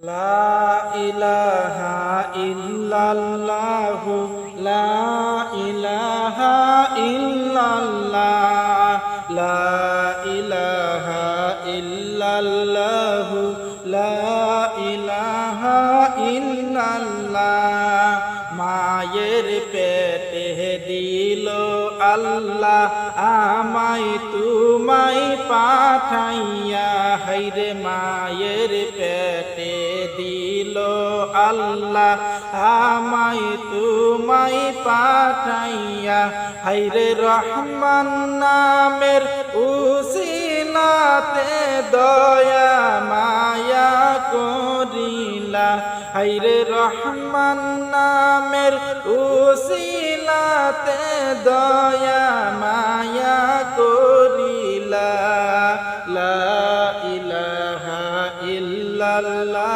লা ইলাহা ইল্লাল্লাহু লা ইলাহা ইল্লাল্লাহ লা ইলাহা ইল্লাল্লাহু লা ইলাহা ইল্লাল্লাহ মায়ের পেটে দিল আল্লাহ আমায় তোমায় পাঠাইয়া হায়রে মায়ের পেটে দিল আল্লাহ আমায় তোমায় পাঠাইয়া হায়রে রহমান নামের উসিলাতে দয়া মায়া করিলা হায়রে রহমান নামের উসিলাতে দয়া মায়া করিলা লা ইলাহা ইল্লাল্লাহ।